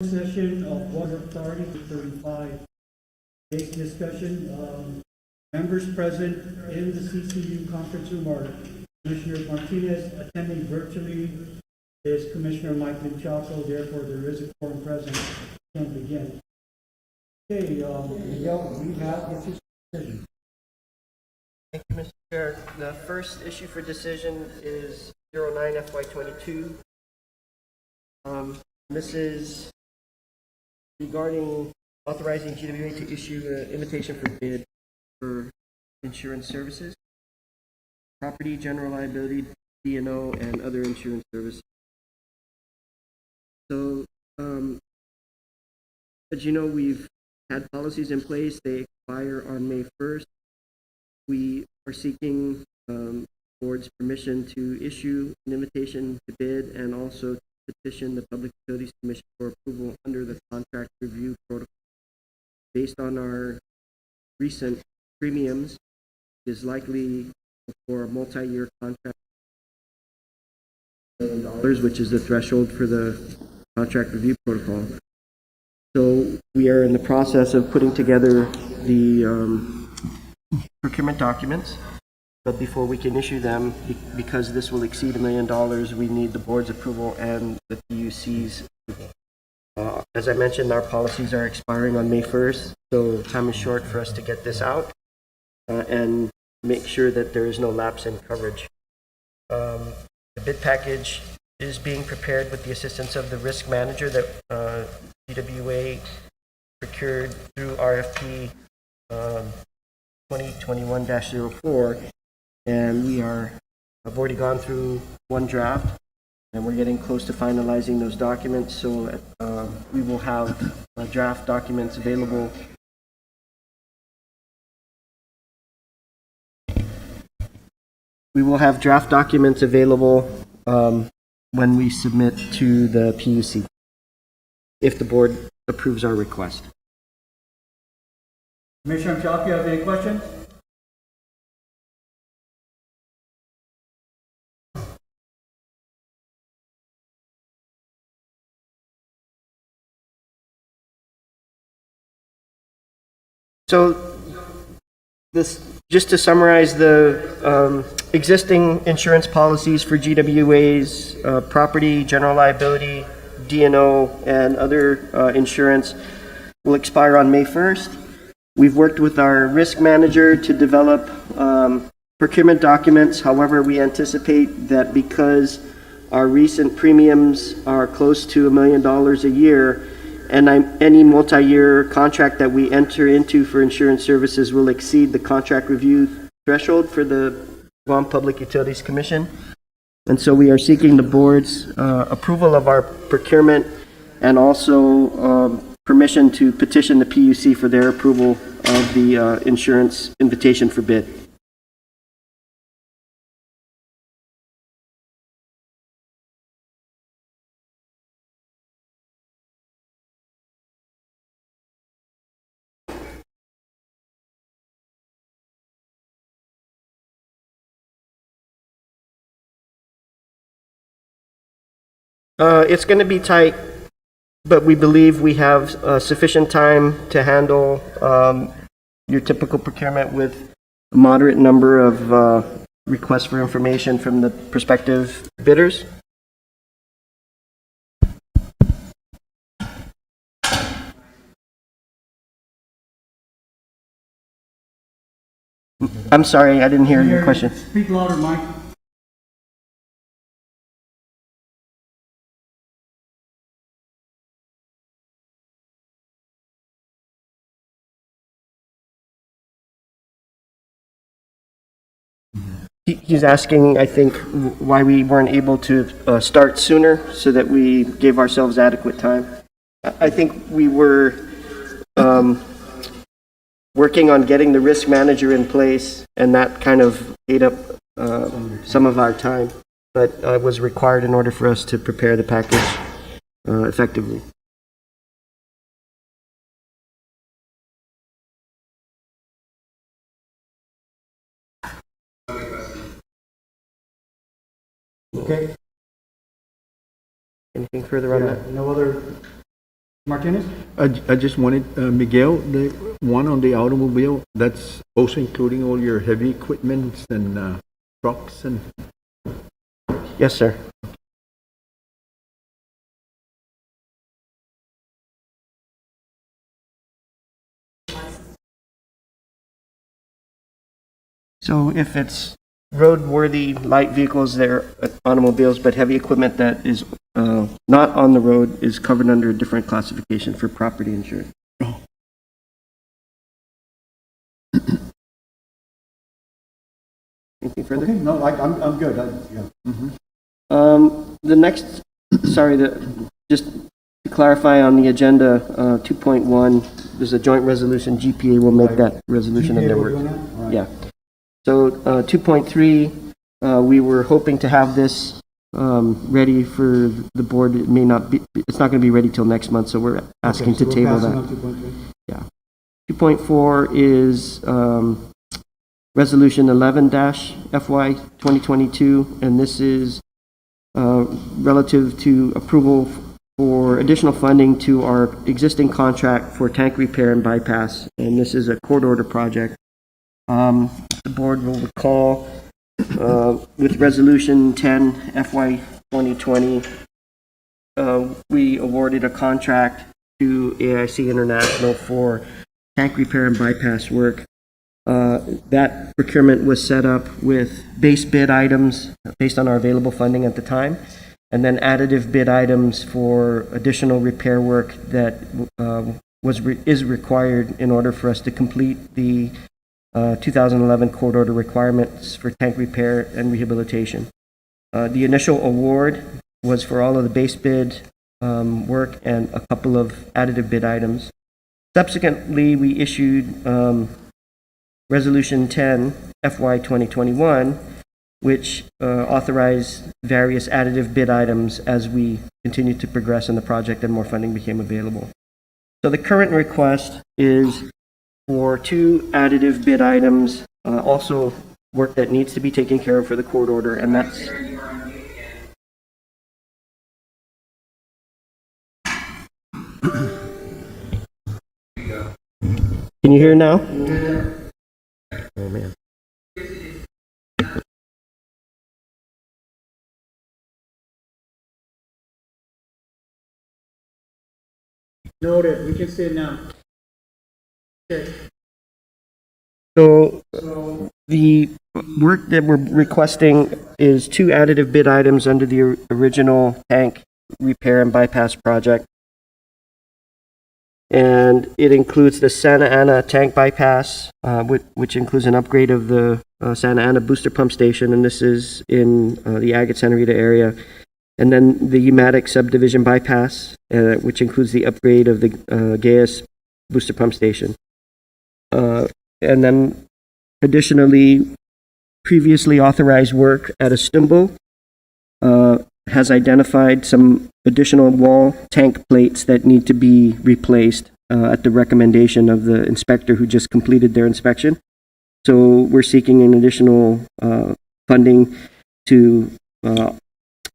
Session of Water Authority to 35. Today's discussion, members present in the CCU conference room are Commissioner Martinez. Attending virtually is Commissioner Mike Menchaco. Therefore, there is a quorum present. Can begin. Okay, Miguel, we have this decision. Thank you, Mr. Chair. The first issue for decision is 09 FY22. This is regarding authorizing GWA to issue an invitation for bid for insurance services, property, general liability, D&O, and other insurance services. So, as you know, we've had policies in place. They expire on May 1st. We are seeking board's permission to issue an invitation to bid and also to petition the Public Utilities Commission for approval under the contract review protocol. Based on our recent premiums, it is likely for a multi-year contract, $1 million, which is the threshold for the contract review protocol. So we are in the process of putting together the procurement documents, but before we can issue them, because this will exceed $1 million, we need the board's approval and the PUC's approval. As I mentioned, our policies are expiring on May 1st, so time is short for us to get this out and make sure that there is no lapse in coverage. The bid package is being prepared with the assistance of the risk manager that GWA procured through RFP 2021-04, and I've already gone through one draft, and we're getting close to finalizing those documents. So we will have draft documents available. We will have draft documents available when we submit to the PUC, if the board approves our request. Commissioner Menchaco, you have any questions? So this, just to summarize the existing insurance policies for GWA's property, general liability, D&O, and other insurance will expire on May 1st. We've worked with our risk manager to develop procurement documents. However, we anticipate that because our recent premiums are close to $1 million a year, and any multi-year contract that we enter into for insurance services will exceed the contract review threshold for the Guam Public Utilities Commission. And so we are seeking the board's approval of our procurement and also permission to petition the PUC for their approval of the insurance invitation for bid. It's going to be tight, but we believe we have sufficient time to handle your typical procurement with a moderate number of requests for information from the prospective bidders. I'm sorry, I didn't hear your question. Speak louder, Mike. He's asking, I think, why we weren't able to start sooner so that we gave ourselves adequate time. I think we were working on getting the risk manager in place, and that kind of ate up some of our time, but it was required in order for us to prepare the package effectively. Okay. Anything further on that? No other Martinez? I just wanted, Miguel, the one on the automobile, that's also including all your heavy equipment and trucks and... Yes, sir. So if it's roadworthy light vehicles, they're automobiles, but heavy equipment that is not on the road is covered under a different classification for property insurance. Anything further? Okay, no, I'm good. The next, just to clarify on the agenda, 2.1, there's a joint resolution. GPA will make that resolution and then we're, yeah. So 2.3, we were hoping to have this ready for the board. It may not be, it's not going to be ready till next month, so we're asking to table that. Yeah. 2.4 is Resolution 11-FY 2022, and this is relative to approval for additional funding to our existing contract for tank repair and bypass, and this is a court order project. The board will recall with Resolution 10 FY 2020, we awarded a contract to AIC International for tank repair and bypass work. That procurement was set up with base bid items based on our available funding at the time, and then additive bid items for additional repair work that is required in order for us to complete the 2011 court order requirements for tank repair and rehabilitation. The initial award was for all of the base bid work and a couple of additive bid items. Subsequently, we issued Resolution 10 FY 2021, which authorized various additive bid items as we continued to progress in the project and more funding became available. So the current request is for 2 additive bid items, also work that needs to be taken care of for the court order, and that's... Can you hear now? Oh, man. Noted, we can see it now. Okay. So the work that we're requesting is 2 additive bid items under the original tank repair and bypass project. And it includes the Santa Ana tank bypass, which includes an upgrade of the Santa Ana booster pump station, and this is in the Agate-Santa Rita area. And then the Umatic subdivision bypass, which includes the upgrade of the Gaius booster pump station. And then additionally, previously authorized work at Estumbo has identified some additional wall tank plates that need to be replaced at the recommendation of the inspector who just completed their inspection. So we're seeking an additional funding to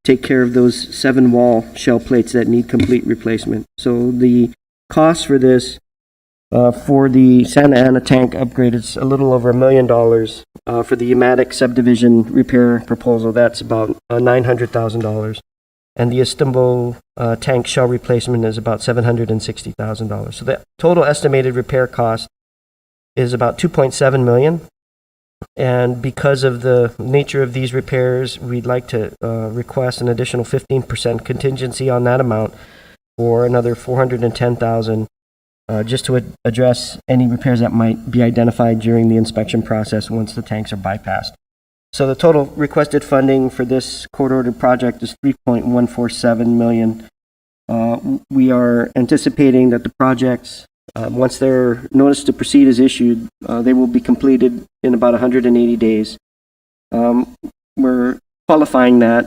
take care of those 7 wall shell plates that need complete replacement. So the cost for this, for the Santa Ana tank upgrade, it's a little over $1 million. For the Umatic subdivision repair proposal, that's about $900,000. And the Estumbo tank shell replacement is about $760,000. So the total estimated repair cost is about $2.7 million. And because of the nature of these repairs, we'd like to request an additional 15% contingency on that amount for another $410,000, just to address any repairs that might be identified during the inspection process once the tanks are bypassed. So the total requested funding for this court order project is $3.147 million. We are anticipating that the projects, once their notice to proceed is issued, they will be completed in about 180 days. We're qualifying that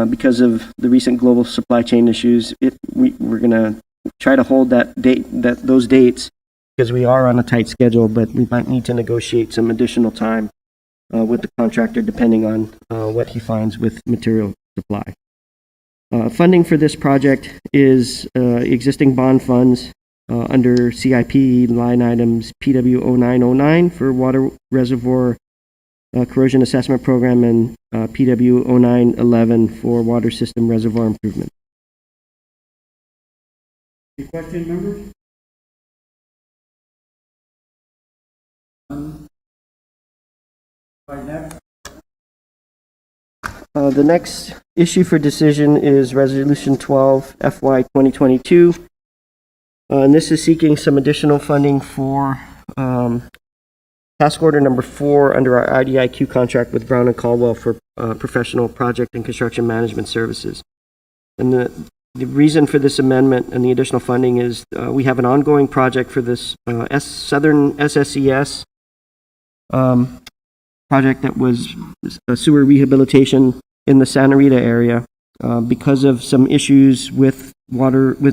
because of the recent global supply chain issues. We're going to try to hold those dates because we are on a tight schedule, but we might need to negotiate some additional time with the contractor depending on what he finds with material supply. Funding for this project is existing bond funds under CIP line items PW 0909 for water reservoir corrosion assessment program and PW 0911 for water system reservoir improvement. Any question, members? Right, next. The next issue for decision is Resolution 12 FY 2022. And this is seeking some additional funding for task order number 4 under our IDIQ contract with Brown and Caldwell for professional project and construction management services. And the reason for this amendment and the additional funding is we have an ongoing project for this Southern SSES project that was a sewer rehabilitation in the Santa Rita area. Because of some issues with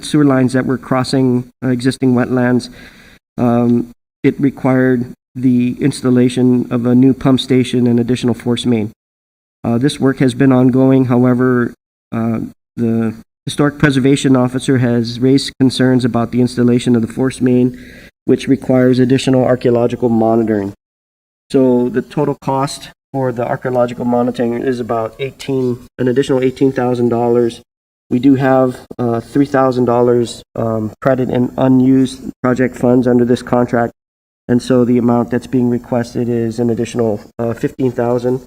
sewer lines that were crossing existing wetlands, it required the installation of a new pump station and additional force main. This work has been ongoing. However, the Historic Preservation Officer has raised concerns about the installation of the force main, which requires additional archaeological monitoring. So the total cost for the archaeological monitoring is about an additional $18,000. We do have $3,000 credit in unused project funds under this contract, and so the amount that's being requested is an additional $15,000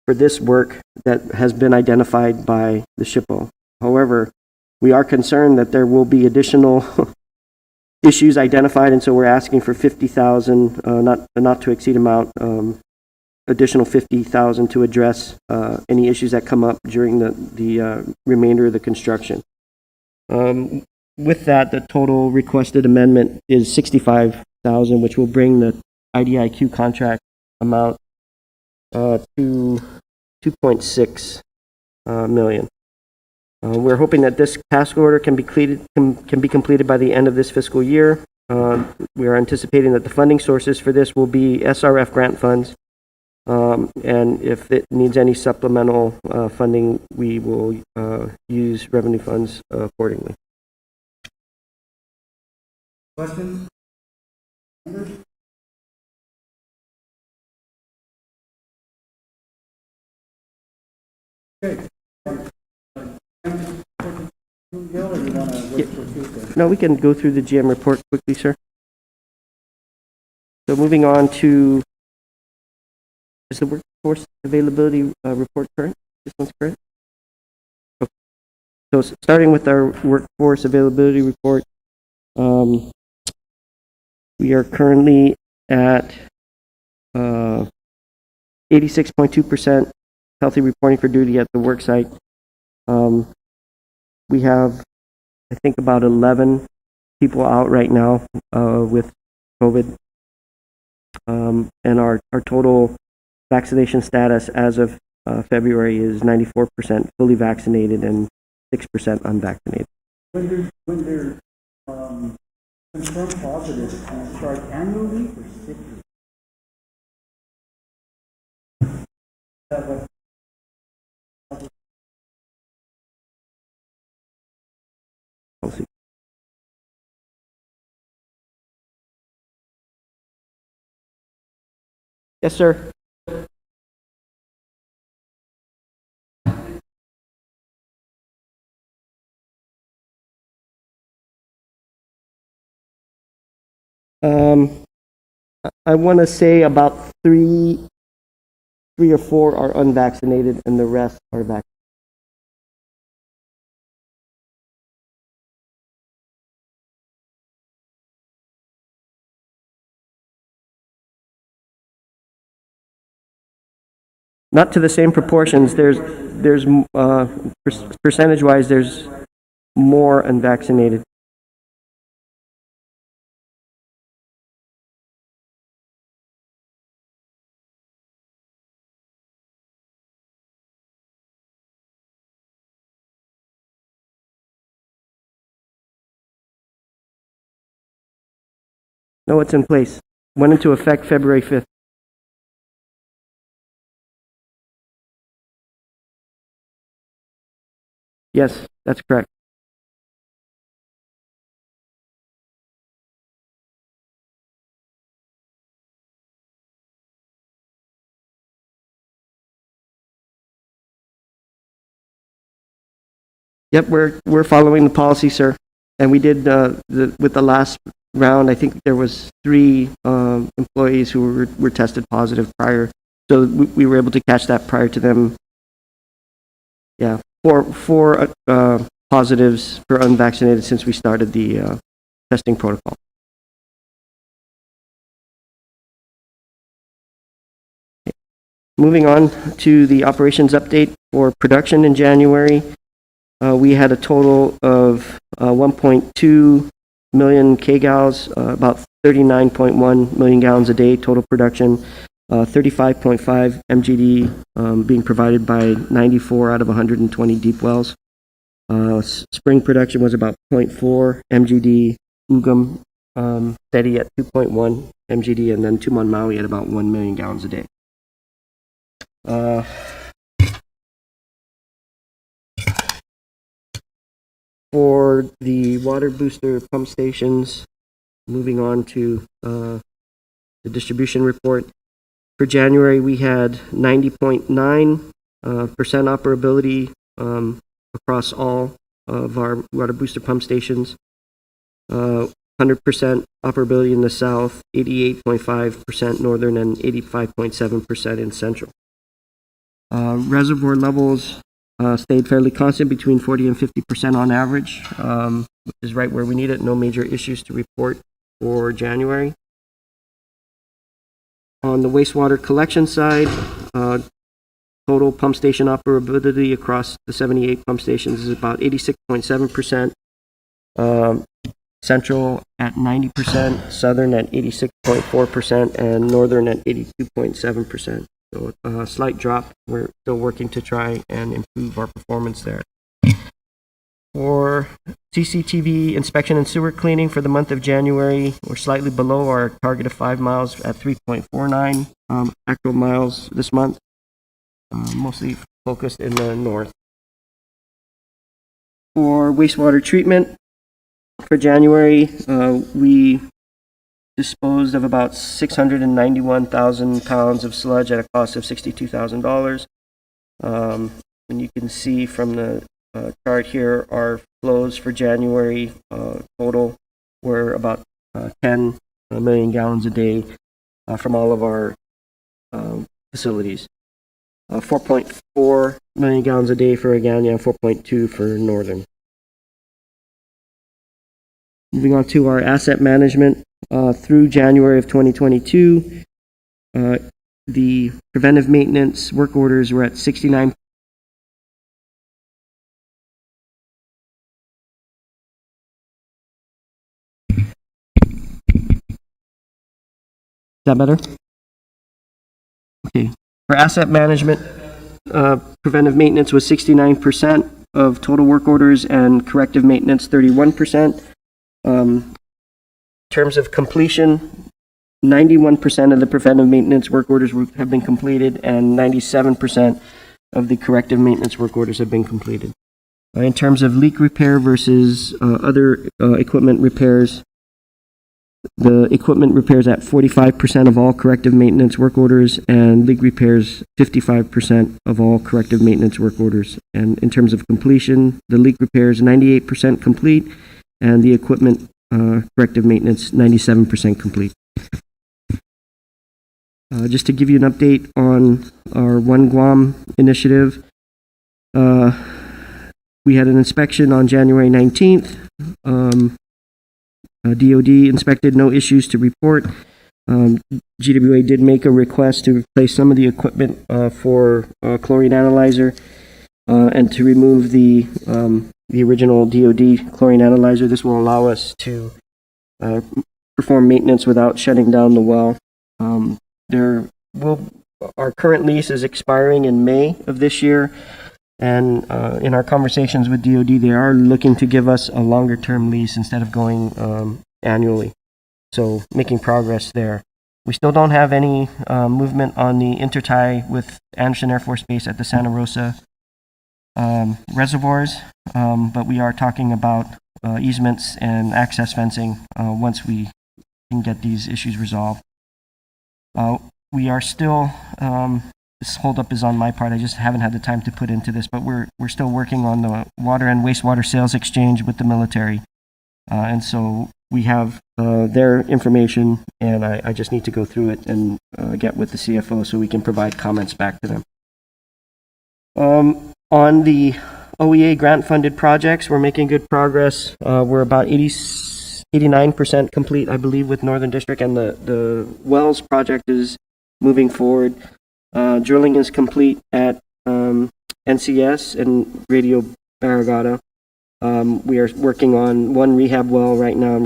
for this work that has been identified by the SHPO. However, we are concerned that there will be additional issues identified, and so we're asking for $50,000, not to exceed amount, additional $50,000 to address any issues that come up during the remainder of the construction. With that, the total requested amendment is $65,000, which will bring the IDIQ contract amount to $2.6 million. We're hoping that this task order can be completed by the end of this fiscal year. We are anticipating that the funding sources for this will be SRF grant funds, and if it needs any supplemental funding, we will use revenue funds accordingly. Questions? Members? Okay. Bill, or you want to wait for Tuesday? No, we can go through the GM report quickly, sir. So moving on to, is the workforce availability report current? This one's current? Okay. So starting with our workforce availability report, we are currently at 86.2% healthy reporting for duty at the work site. We have, I think, about 11 people out right now with COVID. And our total vaccination status as of February is 94% fully vaccinated and 6% unvaccinated. When they're confirmed positive, do you start annual leave or sick leave? Is that what? Policy. Yes, sir. I want to say about three or four are unvaccinated and the rest are vaccinated. Not to the same proportions. There's percentage-wise, there's more unvaccinated. No, it's in place. Went into effect February 5th. Yes, That's correct. Yep, we're following the policy, sir. And we did, with the last round, I think there was 3 employees who were tested positive prior. So we were able to catch that prior to them. Yeah, 4 positives for unvaccinated since we started the testing protocol. Moving on to the operations update for production in January. We had a total of 1.2 million kgals, about 39.1 million gallons a day total production, 35.5 MGD being provided by 94 out of 120 deep wells. Spring production was about 0.4 MGD, Ugam steady at 2.1 MGD, and then Tumon Maui at about 1 million gallons a day. For the water booster pump stations, moving on to the distribution report. For January, we had 90.9% operability across all of our water booster pump stations. 100% operability in the south, 88.5% northern, and 85.7% in central. Reservoir levels stayed fairly constant between 40 and 50% on average, which is right where we need it. No major issues to report for January. On the wastewater collection side, total pump station operability across the 78 pump stations is about 86.7%. Central at 90%, southern at 86.4%, and northern at 82.7%. So a slight drop. We're still working to try and improve our performance there. For CCTV inspection and sewer cleaning for the month of January, we're slightly below our target of 5 miles at 3.49 actual miles this month, mostly focused in the north. For wastewater treatment, for January, we disposed of about 691,000 pounds of sludge at a cost of $62,000. And you can see from the chart here, our flows for January total were about 10 million gallons a day from all of our facilities. 4.4 million gallons a day for Agana, 4.2 for Northern. Moving on to our asset management. Through January of 2022, the preventive maintenance work orders were at 69. Is that better? Okay. For asset management, preventive maintenance was 69% of total work orders and corrective maintenance 31%. In terms of completion, 91% of the preventive maintenance work orders have been completed and 97% of the corrective maintenance work orders have been completed. In terms of leak repair versus other equipment repairs, the equipment repairs at 45% of all corrective maintenance work orders and leak repairs 55% of all corrective maintenance work orders. And in terms of completion, the leak repairs 98% complete and the equipment corrective maintenance 97% complete. Just to give you an update on our One Guam initiative, we had an inspection on January 19th. DOD inspected, no issues to report. GWA did make a request to replace some of the equipment for chlorine analyzer and to remove the original DOD chlorine analyzer. This will allow us to perform maintenance without shutting down the well. Our current lease is expiring in May of this year, and in our conversations with DOD, they are looking to give us a longer term lease instead of going annually. So making progress there. We still don't have any movement on the intertie with Anderson Air Force Base at the Santa Rosa reservoirs, but we are talking about easements and access fencing once we can get these issues resolved. We are still, this holdup is on my part, I just haven't had the time to put into this, but we're still working on the water and wastewater sales exchange with the military. And so we have their information, and I just need to go through it and get with the CFO so we can provide comments back to them. On the OEA grant-funded projects, we're making good progress. We're about 89% complete, I believe, with Northern District, and the Wells project is moving forward. Drilling is complete at NCS and Radio Barragata. We are working on one rehab well right now, and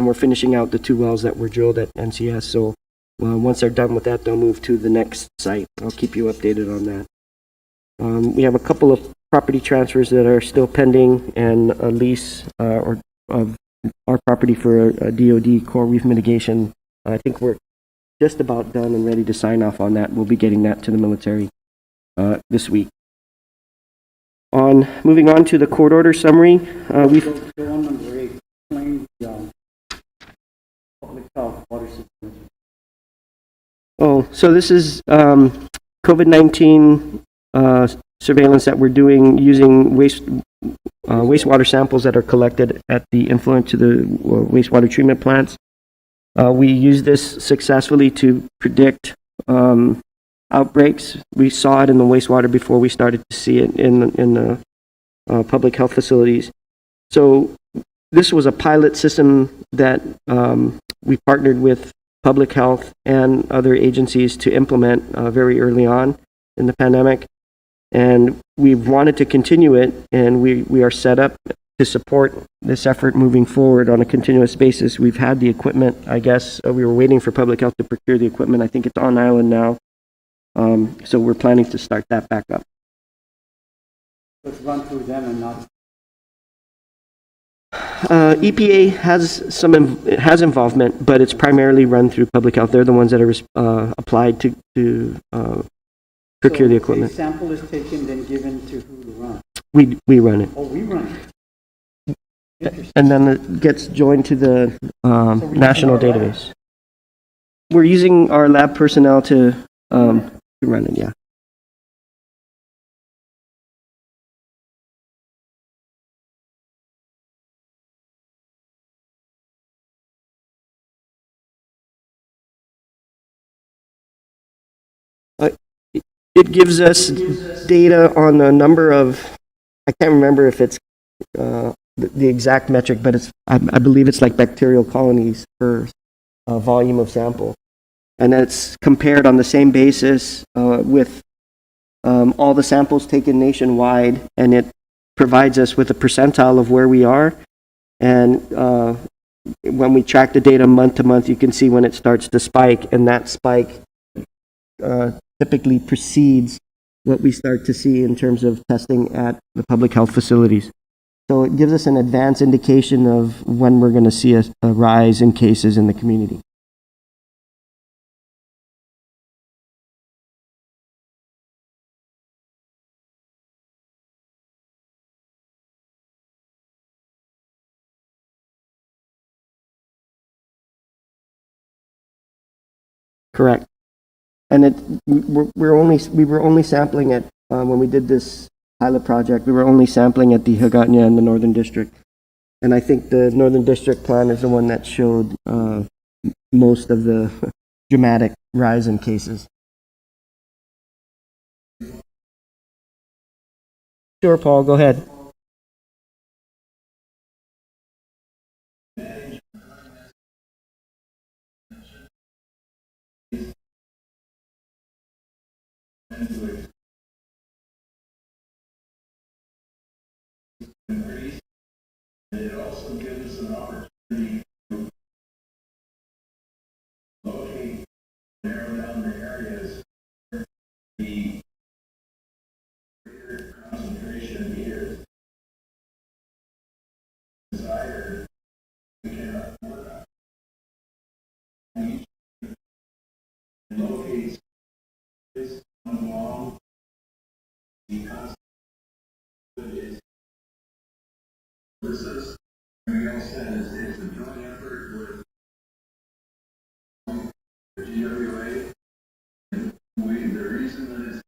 we're finishing out the 2 wells that were drilled at NCS. So once they're done with that, they'll move to the next site. I'll keep you updated on that. We have a couple of property transfers that are still pending, and a lease of our property for a DoD coral reef mitigation. I think we're just about done and ready to sign off on that. We'll be getting that to the military this week. Moving on to the court order summary, we've... Go on number 8, explain the public health water system. Oh, so this is COVID-19 surveillance that we're doing using wastewater samples that are collected at the influent to the wastewater treatment plants. We use this successfully to predict outbreaks. We saw it in the wastewater before we started to see it in the public health facilities. So this was a pilot system that we partnered with public health and other agencies to implement very early on in the pandemic. And we've wanted to continue it, and we are set up to support this effort moving forward on a continuous basis. We've had the equipment, I guess. We were waiting for public health to procure the equipment. I think it's on island now. So we're planning to start that back up. Let's run through them and not... EPA has involvement, but it's primarily run through public health. They're the ones that are applied to procure the equipment. So a sample is taken, then given to who to run? We run it. Oh, we run it. Interesting. And then it gets joined to the national use our database. We're using our lab personnel to run it, yeah. It gives us data on a number of, I can't remember if it's the exact metric, but it's I believe it's like bacterial colonies per volume of sample. And it's compared on the same basis with all the samples taken nationwide, and it provides us with a percentile of where we are. And when we track the data month to month, you can see when it starts to spike, and that spike typically precedes what we start to see in terms of testing at the public health facilities. So it gives us an advance indication of when we're going to see a rise in cases in the community. Correct. And we were only sampling it when we did this pilot project. We were only sampling at the Hagåtña and the Northern District, and I think the Northern District plan is the one that showed most of the dramatic rise in cases. Sure, Paul, go ahead. It also gives us an opportunity to locate, narrow down the areas where the greater concentration is desired. We cannot work on. And locates this along the services. Miguel said it's a joint effort with the GWA. The reason that it's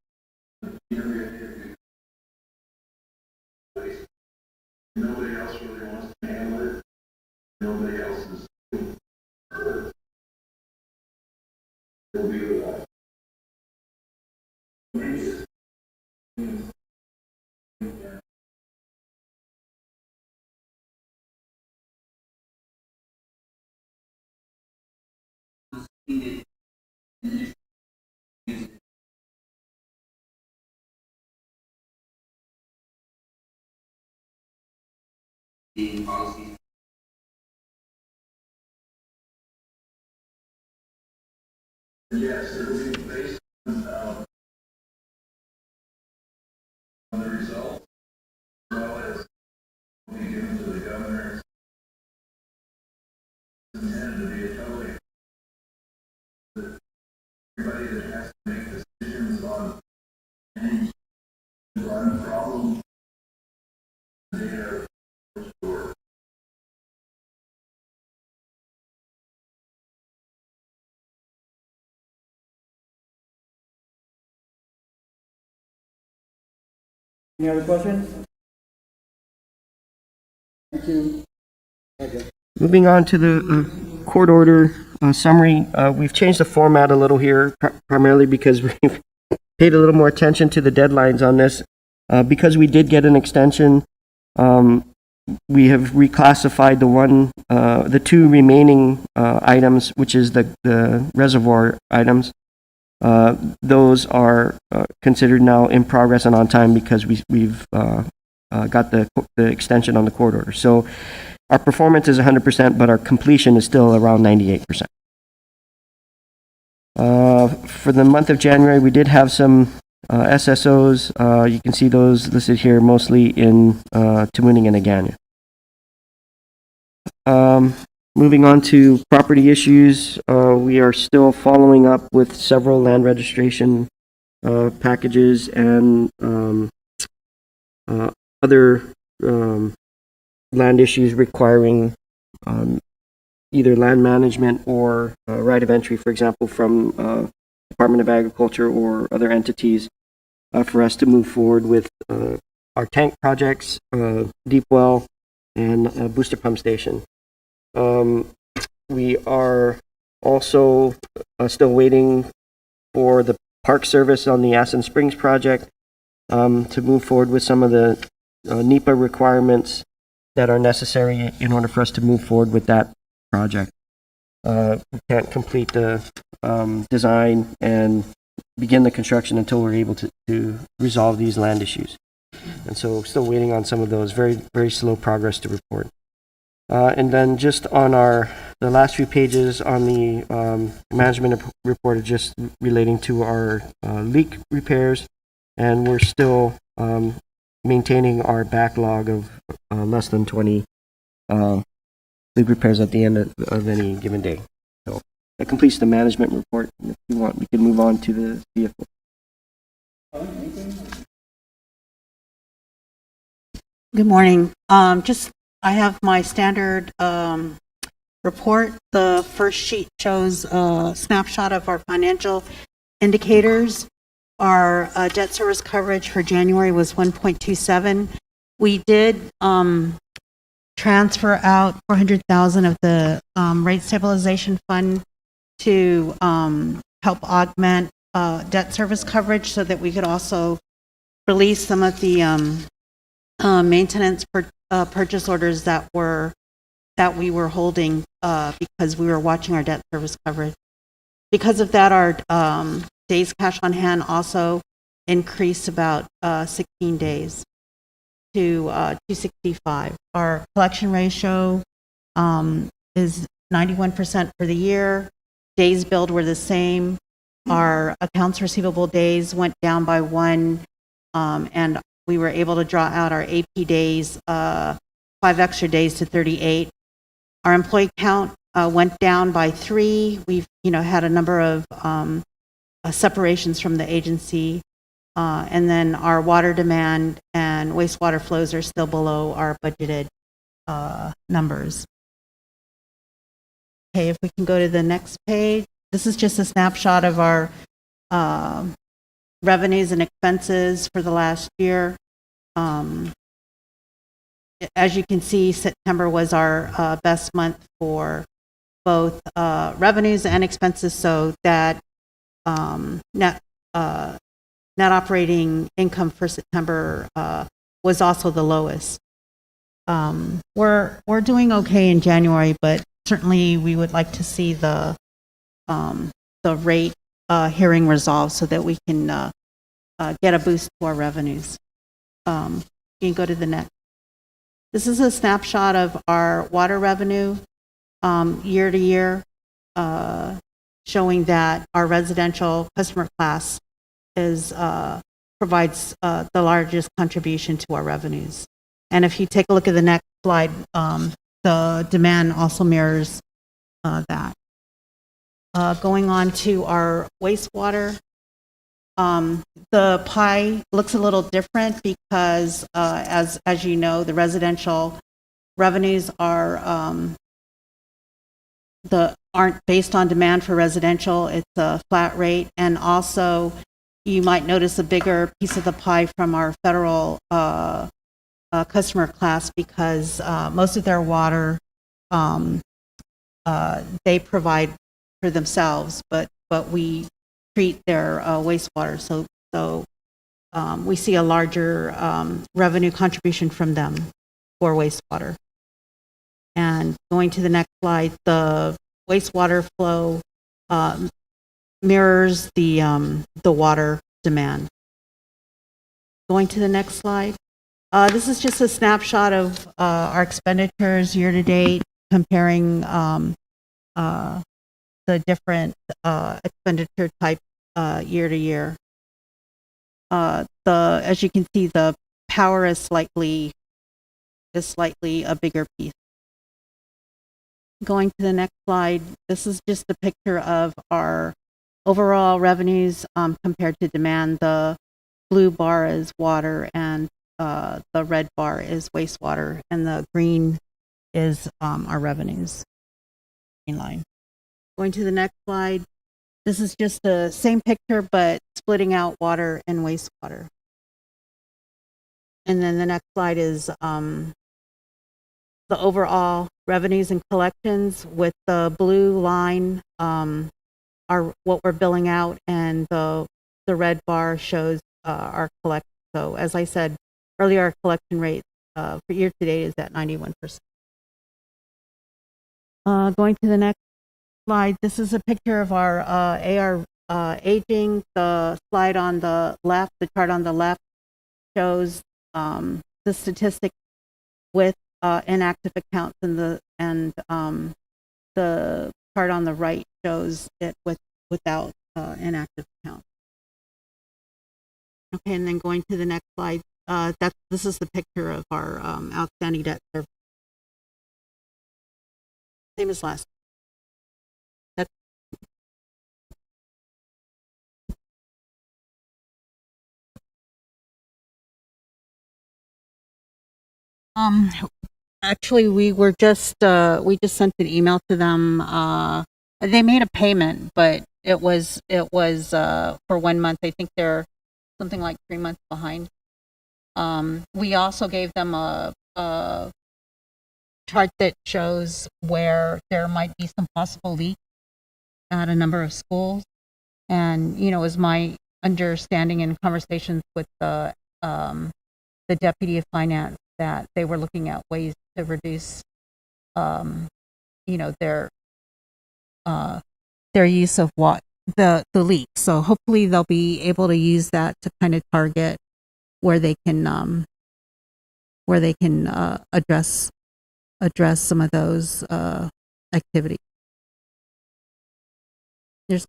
the GWA, nobody else really wants to handle it. Nobody else is. It'll be the yes, it'll be based on the results, as well as will be given to the governor. It's intended to be a totally everybody that has to make decisions on any problem, they are sure. Any other questions? Thank you. Okay. Moving on to the court order summary, we've changed the format a little here, primarily because we've paid a little more attention to the deadlines on this. Because we did get an extension, we have reclassified the two remaining items, which is the reservoir items. Those are considered now in progress and on time because we've got the extension on the court order. So our performance is 100%, but our completion is still around 98%. For the month of January, we did have some SSOs. You can see those listed here, mostly in Tamuning and Agana. Moving on to property issues, we are still following up with several land registration packages and other land issues requiring either land management or right of entry, for example, from Department of Agriculture or other entities for us to move forward with our tank projects, deep well, and booster pump station. We are also still waiting for the Park Service on the Aspen Springs project to move forward with some of the NEPA requirements that are necessary in order for us to move forward with that project. We can't complete the design and begin the construction until we're able to resolve these land issues. And so still waiting on some of those, very, very slow progress to report. And then just on the last few pages on the management report are just relating to our leak repairs, and we're still maintaining our backlog of less than 20 leak repairs at the end of any given day. So that completes the management report. If you want, we can move on to the CFO. Good morning. I have my standard report. The first sheet shows a snapshot of our financial indicators. Our debt service coverage for January was 1.27. We did transfer out $400,000 of the rate stabilization fund to help augment debt service coverage so that we could also release some of the maintenance purchase orders that we were holding because we were watching our debt service coverage. Because of that, our days cash on hand also increased about 16 days to 265. Our collection ratio is 91% for the year. Days billed were the same. Our accounts receivable days went down by 1, and we were able to draw out our AP days 5 extra days to 38. Our employee count went down by 3. We've had a number of separations from the agency, and then our water demand and wastewater flows are still below our budgeted numbers. Okay, if we can go to the next page. This is just a snapshot of our revenues and expenses for the last year. As you can see, September was our best month for both revenues and expenses, so that net operating income for September was also the lowest. We're doing okay in January, but certainly we would like to see the rate hearing resolved so that we can get a boost to our revenues. You can go to the next. This is a snapshot of our water revenue year to year, showing that our residential customer class provides the largest contribution to our revenues. And if you take a look at the next slide, the demand also mirrors that. Going on to our wastewater, the pie looks a little different because, as you know, the residential revenues aren't based on demand for residential. It's a flat rate, and also you might notice a bigger piece of the pie from our federal customer class because most of their water they provide for themselves, but we treat their wastewater. So we see a larger revenue contribution from them for wastewater. And going to the next slide, the wastewater flow mirrors the water demand. Going to the next slide. This is just a snapshot of our expenditures year to date, comparing the different expenditure type year to year. As you can see, the power is slightly a bigger piece. Going to the next slide, this is just a picture of our overall revenues compared to demand. The blue bar is water, and the red bar is wastewater, and the green is our revenues. Green line. Going to the next slide, this is just the same picture, but splitting out water and wastewater. And then the next slide is the overall revenues and collections, with the blue line are what we're billing out, and the red bar shows our collection. So as I said earlier, our collection rate for year to date is at 91%. Going to the next slide, this is a picture of our AR aging. The slide on the left, the chart on the left, shows the statistic with inactive accounts, and the chart on the right shows it without inactive accounts. Okay, and then going to the next slide, this is the picture of our outstanding debt service. Same as last. Actually, we just sent an email to them. They made a payment, but it was for 1 month. I think they're something like 3 months behind. We also gave them a chart that shows where there might be some possible leaks at a number of schools. And, is my understanding in conversations with the deputy of finance that they were looking at ways to reduce, their use of the leak. So hopefully they'll be able to use that to kind of target where they can address some of those activities.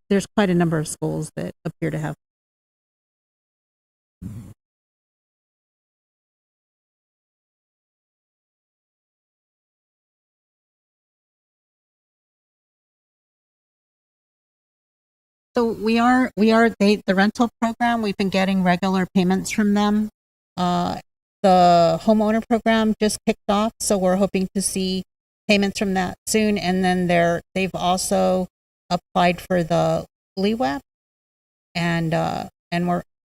There's quite a number of schools that appear to have. So the rental program, we've been getting regular payments from them. The the homeowner program just kicked off, so we're hoping to see payments from that soon. And then they've also applied for the LEWAP, and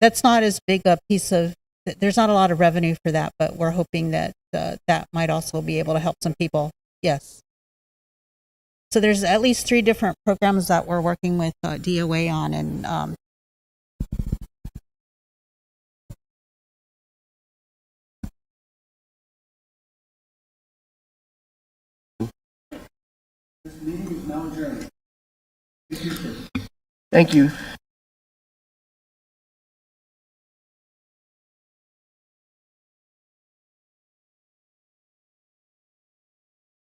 that's not as big a piece of. There's not a lot of revenue for that, but we're hoping that that might also be able to help some people. Yes. So there's at least 3 different programs that we're working with DOA on, and Thank you.